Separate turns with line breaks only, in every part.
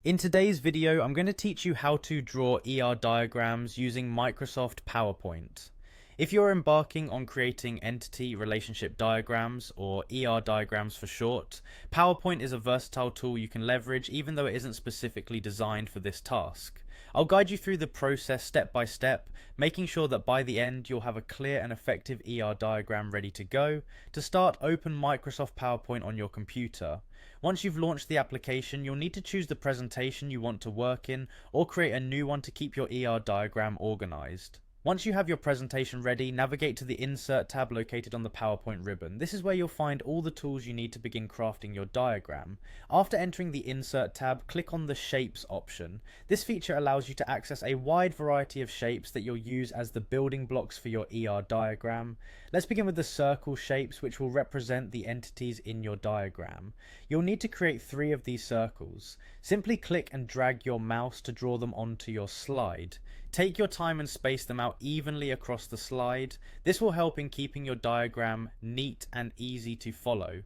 In today's video, I'm going to teach you how to draw ER diagrams using Microsoft PowerPoint. If you're embarking on creating entity relationship diagrams, or ER diagrams for short, PowerPoint is a versatile tool you can leverage even though it isn't specifically designed for this task. I'll guide you through the process step by step, making sure that by the end you'll have a clear and effective ER diagram ready to go. To start, open Microsoft PowerPoint on your computer. Once you've launched the application, you'll need to choose the presentation you want to work in or create a new one to keep your ER diagram organized. Once you have your presentation ready, navigate to the Insert tab located on the PowerPoint ribbon. This is where you'll find all the tools you need to begin crafting your diagram. After entering the Insert tab, click on the Shapes option. This feature allows you to access a wide variety of shapes that you'll use as the building blocks for your ER diagram. Let's begin with the circle shapes, which will represent the entities in your diagram. You'll need to create 3 of these circles. Simply click and drag your mouse to draw them onto your slide. Take your time and space them out evenly across the slide. This will help in keeping your diagram neat and easy to follow.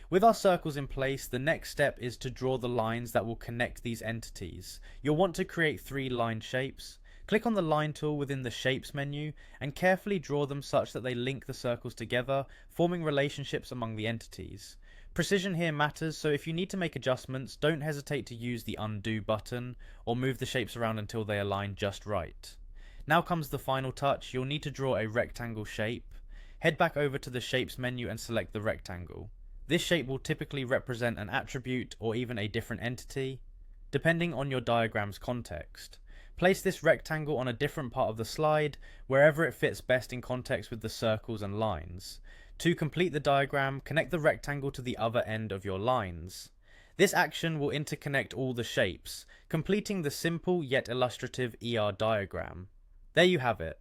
With our circles in place, the next step is to draw the lines that will connect these entities. You'll want to create 3 line shapes. Click on the line tool within the Shapes menu and carefully draw them such that they link the circles together, forming relationships among the entities. Precision here matters, so if you need to make adjustments, don't hesitate to use the undo button or move the shapes around until they align just right. Now comes the final touch. You'll need to draw a rectangle shape. Head back over to the Shapes menu and select the rectangle. This shape will typically represent an attribute or even a different entity, depending on your diagram's context. Place this rectangle on a different part of the slide, wherever it fits best in context with the circles and lines. To complete the diagram, connect the rectangle to the other end of your lines. This action will interconnect all the shapes, completing the simple yet illustrative ER diagram. There you have it.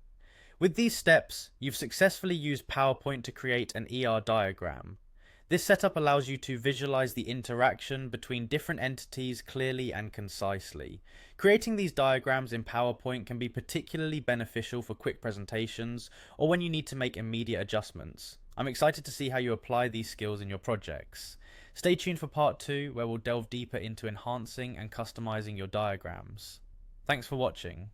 With these steps, you've successfully used PowerPoint to create an ER diagram. This setup allows you to visualize the interaction between different entities clearly and concisely. Creating these diagrams in PowerPoint can be particularly beneficial for quick presentations or when you need to make immediate adjustments. I'm excited to see how you apply these skills in your projects. Stay tuned for part 2, where we'll delve deeper into enhancing and customizing your diagrams. Thanks for watching.